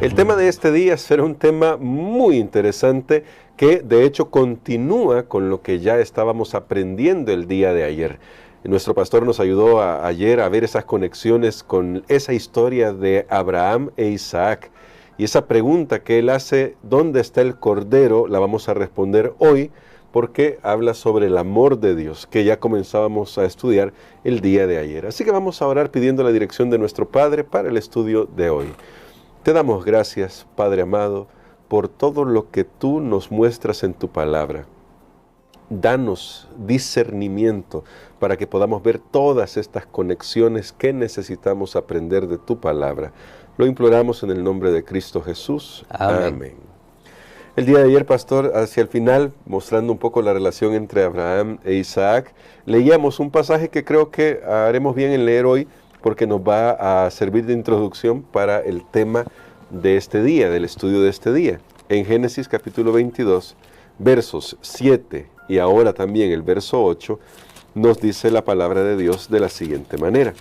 El tema de este día será un tema muy interesante que de hecho continúa con lo que ya estábamos aprendiendo el día de ayer. Nuestro pastor nos ayudó ayer a ver esas conexiones con esa historia de Abraham e Isaac. Y esa pregunta que él hace, ¿dónde está el cordero?, la vamos a responder hoy porque habla sobre el amor de Dios, que ya comenzábamos a estudiar el día de ayer. Así que vamos a orar pidiendo la dirección de nuestro Padre para el estudio de hoy. Te damos gracias, Padre amado, por todo lo que tú nos muestras en tu palabra. Danos discernimiento para que podamos ver todas estas conexiones que necesitamos aprender de tu palabra. Lo imploramos en el nombre de Cristo Jesús. Amén. El día de ayer, pastor, hacia el final, mostrando un poco la relación entre Abraham e Isaac, leíamos un pasaje que creo que haremos bien en leer hoy, porque nos va a servir de introducción para el tema de este día, del estudio de este día. En Génesis capítulo 22, versos 7 y ahora también el verso 8, nos dice la palabra de Dios de la siguiente manera.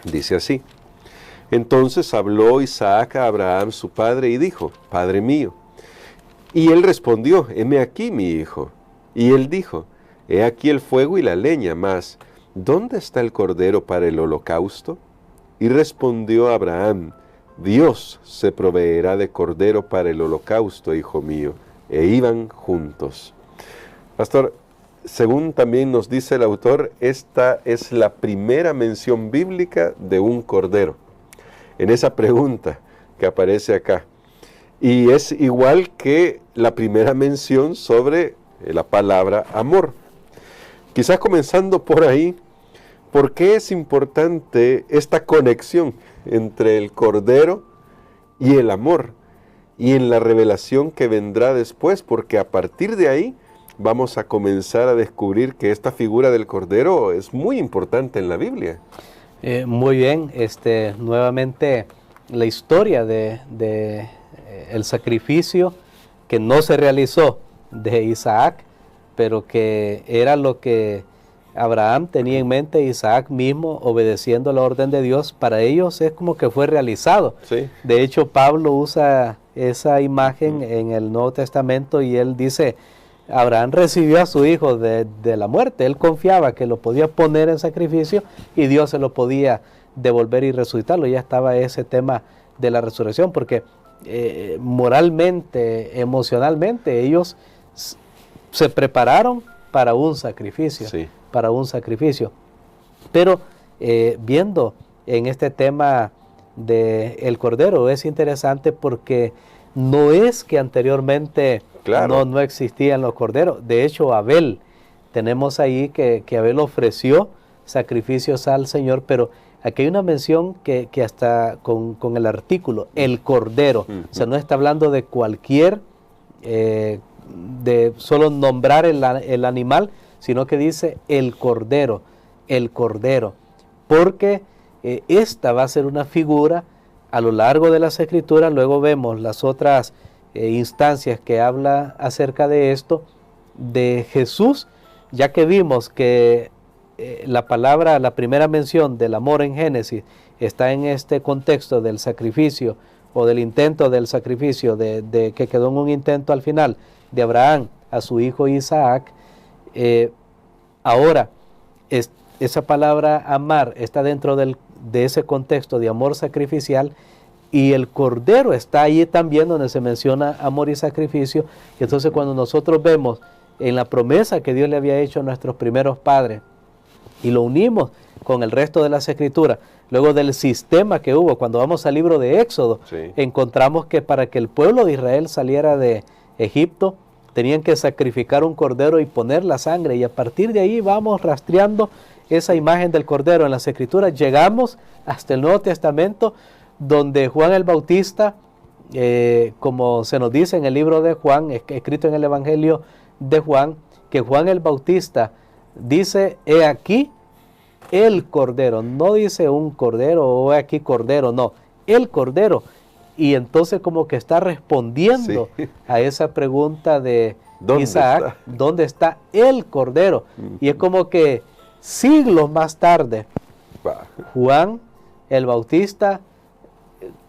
Dice así: Entonces habló Isaac a Abraham su padre y dijo: Padre mío. Y él respondió: Heme aquí, mi hijo. Y él dijo: He aquí el fuego y la leña, mas ¿dónde está el cordero para el holocausto? Y respondió Abraham: Dios se proveerá de cordero para el holocausto, hijo mío. E iban juntos. Pastor, según también nos dice el autor, esta es la primera mención bíblica de un cordero, en esa pregunta que aparece acá. Y es igual que la primera mención sobre la palabra amor. Quizás comenzando por ahí, ¿por qué es importante esta conexión entre el cordero y el amor? Y en la revelación que vendrá después, porque a partir de ahí vamos a comenzar a descubrir que esta figura del cordero es muy importante en la Biblia. Muy bien, nuevamente la historia de el sacrificio que no se realizó de Isaac, pero que era lo que Abraham tenía en mente, Isaac mismo obedeciendo la orden de Dios, para ellos es como que fue realizado. Sí. De hecho, Pablo usa esa imagen en el Nuevo Testamento y él dice: Abraham recibió a su hijo de la muerte, él confiaba que lo podía poner en sacrificio y Dios se lo podía devolver y resucitarlo. Ya estaba ese tema de la resurrección, porque moralmente, emocionalmente, ellos se prepararon para un sacrificio, Sí. para un sacrificio. Pero viendo en este tema del cordero, es interesante porque no es que anteriormente Claro. no existían los corderos. De hecho, Abel, tenemos ahí que Abel ofreció sacrificios al Señor, pero aquí hay una mención que hasta con el artículo, el cordero. O sea, no está hablando de cualquier, de solo nombrar el animal, sino que dice el cordero, porque esta va a ser una figura a lo largo de las Escrituras. Luego vemos las otras instancias que habla acerca de esto, de Jesús, ya que vimos que la palabra, la primera mención del amor en Génesis está en este contexto del sacrificio o del intento del sacrificio, de que quedó en un intento al final de Abraham a su hijo Isaac. Ahora, esa palabra amar está dentro de ese contexto de amor sacrificial, y el cordero está ahí también donde se menciona amor y sacrificio. Y entonces cuando nosotros vemos en la promesa que Dios le había hecho a nuestros primeros padres y lo unimos con el resto de las Escrituras, luego del sistema que hubo, cuando vamos al libro de Éxodo, Sí. encontramos que para que el pueblo de Israel saliera de Egipto, tenían que sacrificar un cordero y poner la sangre, y a partir de ahí vamos rastreando esa imagen del cordero en las Escrituras. Llegamos hasta el Nuevo Testamento, donde Juan el Bautista, como se nos dice en el libro de Juan, escrito en el Evangelio de Juan, que Juan el Bautista dice: he aquí el cordero, no dice un cordero o he aquí cordero, no, el cordero. Y entonces como que está respondiendo Sí. a esa pregunta de ¿Dónde Isaac, está? ¿dónde está el cordero? Y es como que siglos más tarde, Va. Juan el Bautista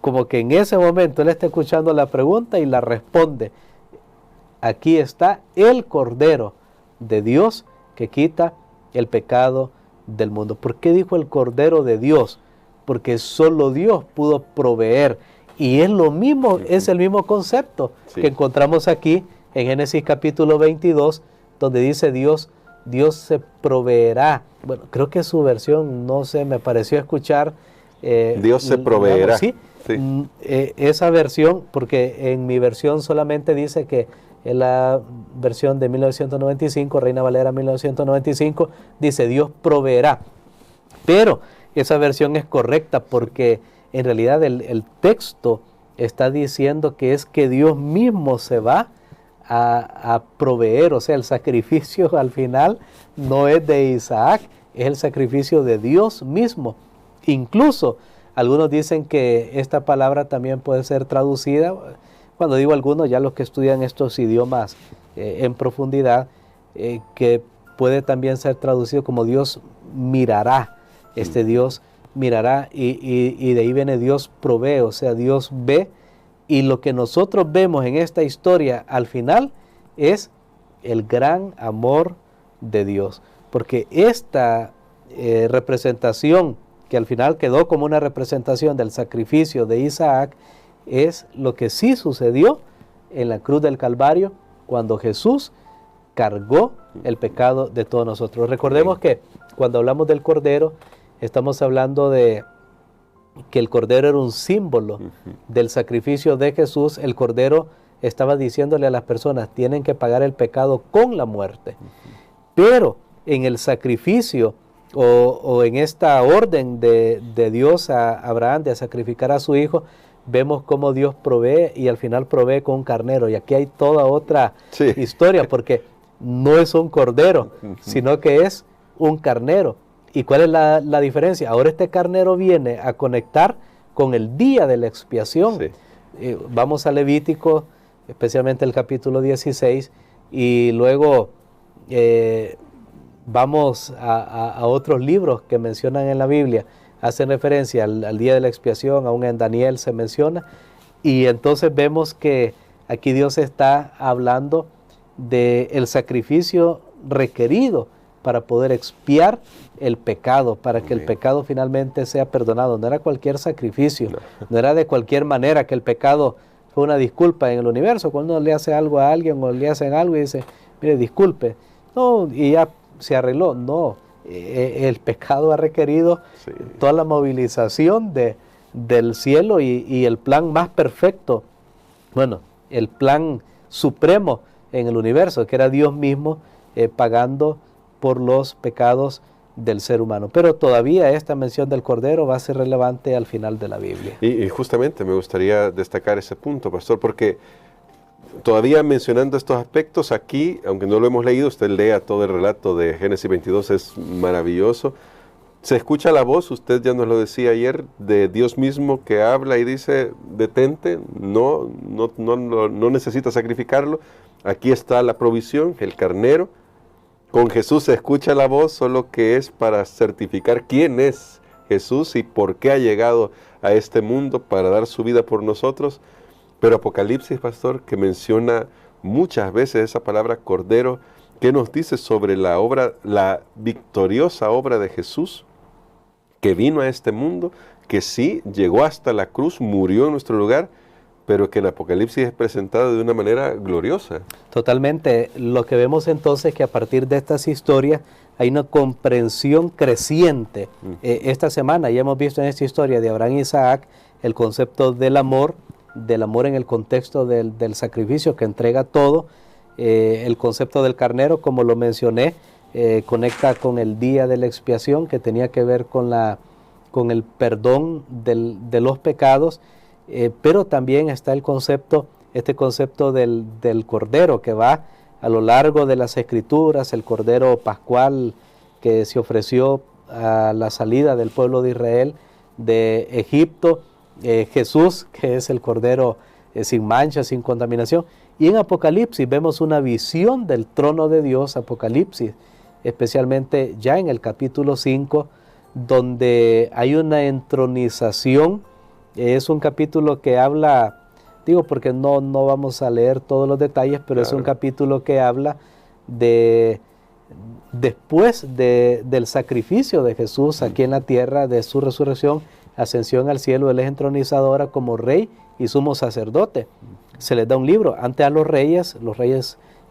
como que en ese momento él está escuchando la pregunta y la responde. Aquí está el Cordero de Dios que quita el pecado del mundo. ¿Por qué dijo el Cordero de Dios? Porque solo Dios pudo proveer. Y es lo mismo, es el mismo concepto que encontramos aquí en Génesis capítulo 22, donde dice Dios se proveerá. Bueno, creo que su versión, no sé, me pareció escuchar. Dios se proveerá. Sí. Esa versión, porque en mi versión solamente dice que en la versión de 1995, Reina Valera 1995, dice Dios proveerá. Pero esa versión es correcta porque en realidad el texto está diciendo que es que Dios mismo se va a proveer, o sea, el sacrificio al final no es de Isaac, es el sacrificio de Dios mismo. Incluso algunos dicen que esta palabra también puede ser traducida, cuando digo algunos, ya los que estudian estos idiomas en profundidad, que puede también ser traducido como Dios mirará, Dios mirará, y de ahí viene Dios provee, o sea, Dios ve, y lo que nosotros vemos en esta historia al final es el gran amor de Dios, porque esta representación que al final quedó como una representación del sacrificio de Isaac, es lo que sí sucedió en la cruz del Calvario, cuando Jesús cargó el pecado de todos nosotros. Recordemos que cuando hablamos del Cordero, estamos hablando de que el Cordero era un símbolo del sacrificio de Jesús. El Cordero estaba diciéndole a las personas, tienen que pagar el pecado con la muerte. Pero en el sacrificio o en esta orden de Dios a Abraham de sacrificar a su hijo, vemos cómo Dios provee y al final provee con un carnero. Y aquí hay toda otra historia, porque no es un cordero, sino que es un carnero. ¿Y cuál es la diferencia? Ahora este carnero viene a conectar con el día de la expiación. Vamos a Levítico, especialmente el capítulo 16, y luego vamos a otros libros que mencionan en la Biblia, hacen referencia al día de la expiación, aún en Daniel se menciona, y entonces vemos que aquí Dios está hablando del sacrificio requerido para poder expiar el pecado, para que el pecado finalmente sea perdonado. No era cualquier sacrificio, no era de cualquier manera que el pecado fue una disculpa en el universo. Cuando uno le hace algo a alguien o le hacen algo y dice, mire, disculpe, no, y ya se arregló. No, el pecado ha requerido toda la movilización del cielo y el plan más perfecto, bueno, el plan supremo en el universo, que era Dios mismo pagando por los pecados del ser humano. Pero todavía esta mención del Cordero va a ser relevante al final de la Biblia. Y justamente me gustaría destacar ese punto, pastor, porque todavía mencionando estos aspectos aquí, aunque no lo hemos leído, usted lea todo el relato de Génesis 22, es maravilloso. Se escucha la voz, usted ya nos lo decía ayer, de Dios mismo que habla y dice, detente, no necesitas sacrificarlo, aquí está la provisión, el carnero. Con Jesús se escucha la voz, solo que es para certificar quién es Jesús y por qué ha llegado a este mundo para dar su vida por nosotros. Pero Apocalipsis, pastor, que menciona muchas veces esa palabra Cordero, ¿qué nos dice sobre la obra, la victoriosa obra de Jesús, que vino a este mundo, que sí llegó hasta la cruz, murió en nuestro lugar, pero que en Apocalipsis es presentado de una manera gloriosa? Totalmente. Lo que vemos entonces es que a partir de estas historias hay una comprensión creciente. Esta semana ya hemos visto en esta historia de Abraham y Isaac el concepto del amor en el contexto del sacrificio que entrega todo. El concepto del carnero, como lo mencioné, conecta con el día de la expiación, que tenía que ver con el perdón de los pecados. Pero también está este concepto del Cordero que va a lo largo de las Escrituras, el Cordero Pascual que se ofreció a la salida del pueblo de Israel de Egipto, Jesús, que es el Cordero sin mancha, sin contaminación. Y en Apocalipsis vemos una visión del trono de Dios, Apocalipsis, especialmente ya en el capítulo 5, donde hay una entronización Es un capítulo que habla, digo porque no vamos a leer todos los detalles, pero es un capítulo que habla de después del sacrificio de Jesús aquí en la tierra, de su resurrección, ascensión al cielo. Él es entronizado ahora como rey y sumo sacerdote. Se les da un libro. Antes a los reyes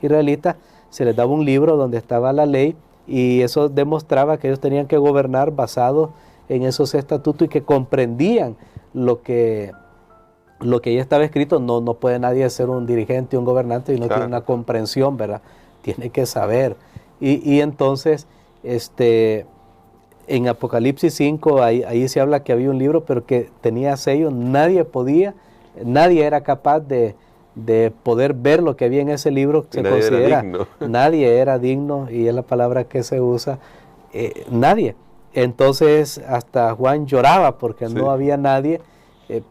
israelitas, se les daba un libro donde estaba la ley, y eso demostraba que ellos tenían que gobernar basado en esos estatutos y que comprendían lo que ya estaba escrito. No puede nadie ser un dirigente, un gobernante, y no tiene una comprensión, ¿verdad? Tiene que saber. Y entonces, en Apocalipsis 5, ahí se habla que había un libro, pero que tenía sello. Nadie era capaz de poder ver lo que había en ese libro. Se considera, nadie era digno, y es la palabra que se usa, nadie. Entonces hasta Juan lloraba porque no había nadie,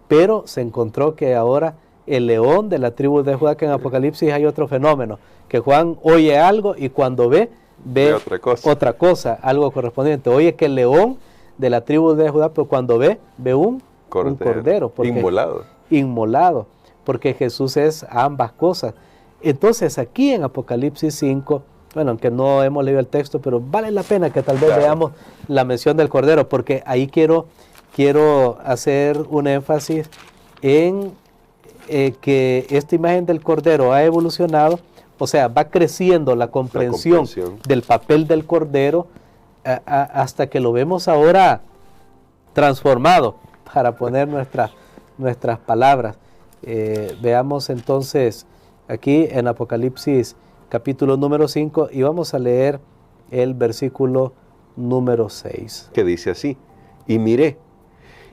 pero se encontró que ahora el león de la tribu de Judá, que en Apocalipsis hay otro fenómeno, que Juan oye algo y cuando ve otra cosa, algo correspondiente. Oye que el león de la tribu de Judá, pero cuando ve un cordero inmolado, porque Jesús es ambas cosas. Entonces aquí en Apocalipsis 5, bueno, aunque no hemos leído el texto, pero vale la pena que tal vez veamos la mención del cordero, porque ahí quiero hacer un énfasis en que esta imagen del cordero ha evolucionado, o sea, va creciendo la comprensión del papel del cordero hasta que lo vemos ahora transformado, para poner nuestras palabras. Veamos entonces aquí en Apocalipsis capítulo número 5, y vamos a leer el versículo número 6. Que dice así: y miré,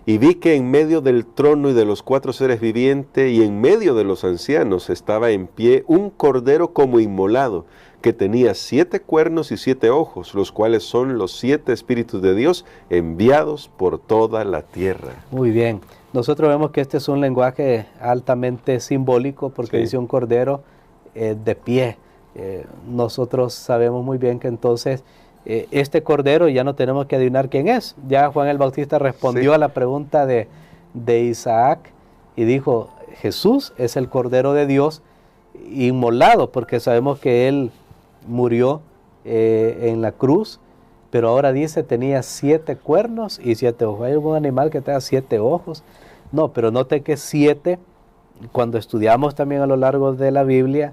y vi que en medio del trono y de los 4 seres vivientes y en medio de los ancianos estaba en pie un cordero como inmolado, que tenía 7 cuernos y 7 ojos, los cuales son los 7 espíritus de Dios enviados por toda la tierra. Muy bien. Nosotros vemos que este es un lenguaje altamente simbólico, porque dice un cordero de pie. Nosotros sabemos muy bien que entonces este cordero ya no tenemos que adivinar quién es. Ya Juan el Bautista respondió a la pregunta de Isaac y dijo: Jesús es el cordero de Dios inmolado, porque sabemos que él murió en la cruz, pero ahora dice tenía 7 cuernos y 7 ojos. ¿Hay algún animal que tenga 7 ojos? No, pero note que 7, cuando estudiamos también a lo largo de la Biblia,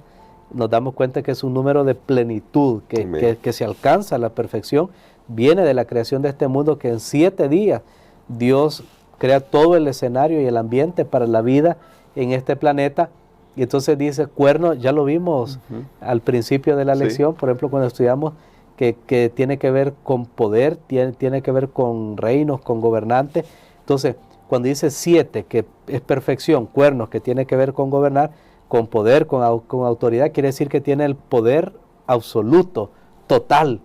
nos damos cuenta que es un número de plenitud, que se alcanza a la perfección. Viene de la creación de este mundo, que en 7 días Dios crea todo el escenario y el ambiente para la vida en este planeta. Y entonces dice cuerno, ya lo vimos al principio de la lección, por ejemplo, cuando estudiamos que tiene que ver con poder, tiene que ver con reinos, con gobernantes. Entonces, cuando dice 7, que es perfección, cuernos, que tiene que ver con gobernar, con poder, con autoridad, quiere decir que tiene el poder absoluto, total.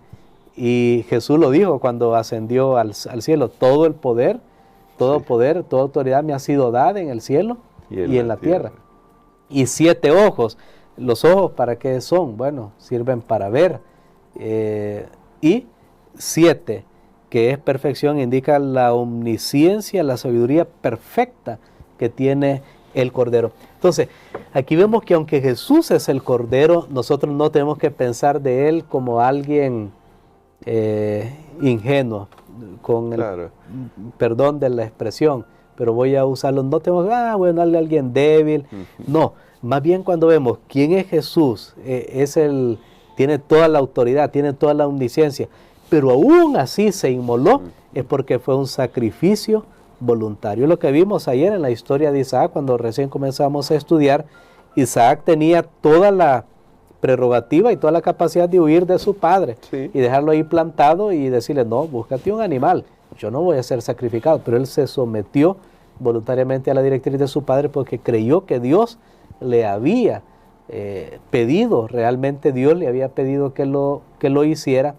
Y Jesús lo dijo cuando ascendió al cielo: todo el poder, toda autoridad me ha sido dada en el cielo y en la tierra. Y 7 ojos. ¿Los ojos para qué son? Bueno, sirven para ver. Y 7, que es perfección, indica la omnisciencia, la sabiduría perfecta que tiene el Cordero. Entonces, aquí vemos que aunque Jesús es el Cordero, nosotros no tenemos que pensar de Él como alguien ingenuo, con el perdón de la expresión, pero voy a usarlo. No tenemos alguien débil. No, más bien cuando vemos quién es Jesús, tiene toda la autoridad, tiene toda la omnisciencia, pero aún así se inmoló, es porque fue un sacrificio voluntario. Lo que vimos ayer en la historia de Isaac, cuando recién comenzamos a estudiar, Isaac tenía toda la prerrogativa y toda la capacidad de huir de su padre y dejarlo ahí plantado y decirle: no, búscate un animal, yo no voy a ser sacrificado. Pero él se sometió voluntariamente a la directriz de su padre, porque creyó que Dios le había pedido, realmente Dios le había pedido que lo hiciera.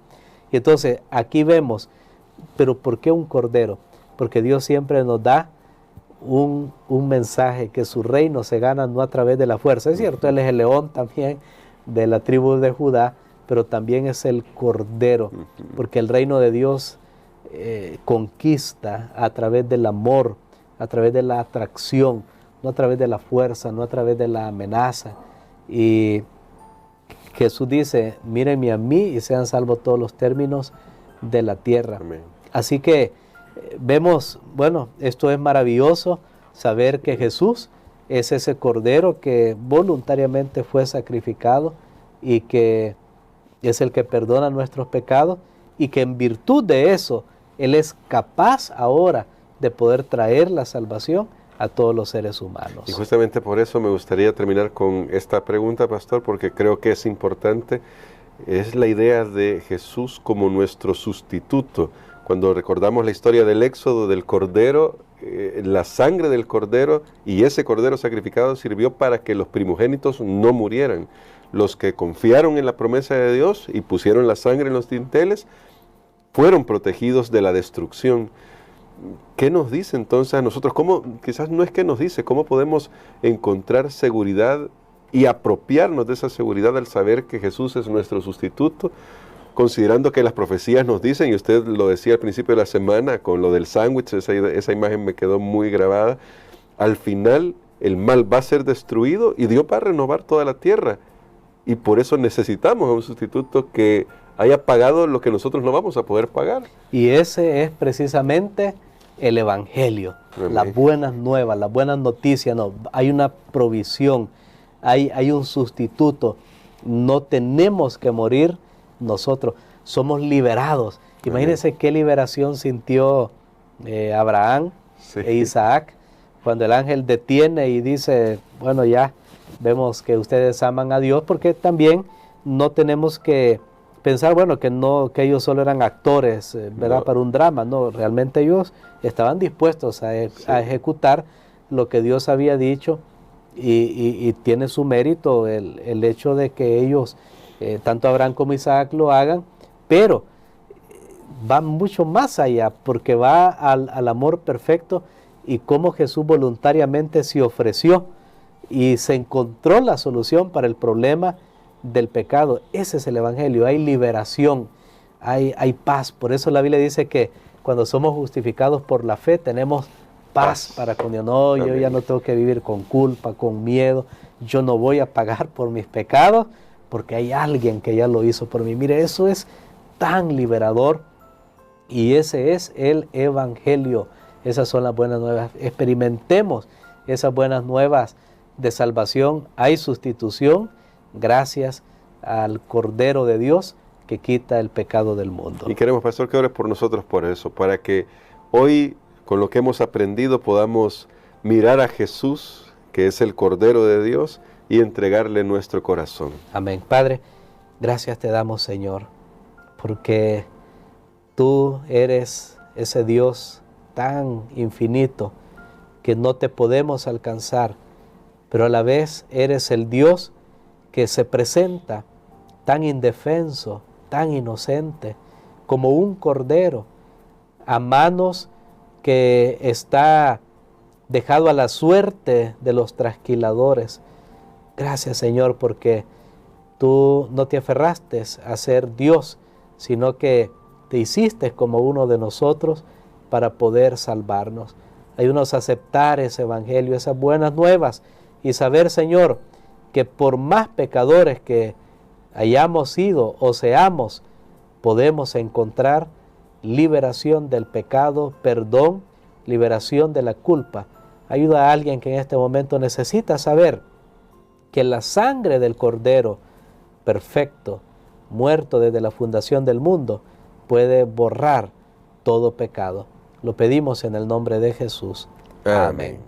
Y entonces aquí vemos, pero ¿por qué un cordero? Porque Dios siempre nos da un mensaje, que su reino se gana no a través de la fuerza. Es cierto, Él es el león también de la tribu de Judá, pero también es el cordero, porque el reino de Dios conquista a través del amor, a través de la atracción, no a través de la fuerza, no a través de la amenaza. Y Jesús dice, mírenme a mí y sean salvos todos los términos de la tierra. Amén. Así que vemos, bueno, esto es maravilloso, saber que Jesús es ese cordero que voluntariamente fue sacrificado y que es el que perdona nuestros pecados y que en virtud de eso Él es capaz ahora de poder traer la salvación a todos los seres humanos. Y justamente por eso me gustaría terminar con esta pregunta, pastor, porque creo que es importante. Es la idea de Jesús como nuestro sustituto. Cuando recordamos la historia del Éxodo, del Cordero, la sangre del Cordero y ese Cordero sacrificado sirvió para que los primogénitos no murieran. Los que confiaron en la promesa de Dios y pusieron la sangre en los dinteles, fueron protegidos de la destrucción. ¿Qué nos dice entonces a nosotros? Quizás no es que nos dice, ¿cómo podemos encontrar seguridad y apropiarnos de esa seguridad al saber que Jesús es nuestro sustituto? Considerando que las profecías nos dicen, y usted lo decía al principio de la semana con lo del sándwich, esa imagen me quedó muy grabada, al final el mal va a ser destruido y Dios va a renovar toda la tierra. Y por eso necesitamos a un sustituto que haya pagado lo que nosotros no vamos a poder pagar. Y ese es precisamente el Evangelio, Amén. las buenas nuevas, las buenas noticias. No, hay una provisión, hay un sustituto. No tenemos que morir nosotros, somos liberados. Amén. Imagínense qué liberación sintió Abraham e Isaac cuando el ángel detiene y dice, bueno, ya vemos que ustedes aman a Dios, porque también no tenemos que pensar, bueno, que ellos solo eran actores, ¿verdad? No. Para un drama. No, realmente ellos estaban dispuestos a ejecutar lo que Dios había dicho y tiene su mérito el hecho de que ellos, tanto Abraham como Isaac, lo hagan, pero va mucho más allá, porque va al amor perfecto y cómo Jesús voluntariamente se ofreció y se encontró la solución para el problema del pecado. Ese es el Evangelio. Hay liberación, hay paz. Por eso la Biblia dice que cuando somos justificados por la fe tenemos paz para con Dios. No, yo ya no tengo que vivir con culpa, con miedo. Yo no voy a pagar por mis pecados porque hay alguien que ya lo hizo por mí. Mire, eso es tan liberador y ese es el Evangelio. Esas son las buenas nuevas. Experimentemos esas buenas nuevas de salvación. Hay sustitución gracias al Cordero de Dios que quita el pecado del mundo. Y queremos, pastor, que ores por nosotros por eso, para que hoy, con lo que hemos aprendido, podamos mirar a Jesús, que es el Cordero de Dios, y entregarle nuestro corazón. Amén. Padre, gracias te damos, Señor, porque tú eres ese Dios tan infinito que no te podemos alcanzar, pero a la vez eres el Dios que se presenta tan indefenso, tan inocente, como un cordero, a manos que está dejado a la suerte de los trasquiladores. Gracias, Señor, porque tú no te aferraste a ser Dios, sino que te hiciste como uno de nosotros para poder salvarnos. Ayúdanos a aceptar ese Evangelio, esas buenas nuevas, y saber, Señor, que por más pecadores que hayamos sido o seamos, podemos encontrar liberación del pecado, perdón, liberación de la culpa. Ayuda a alguien que en este momento necesita saber que la sangre del Cordero perfecto, muerto desde la fundación del mundo, puede borrar todo pecado. Lo pedimos en el nombre de Jesús. Amén.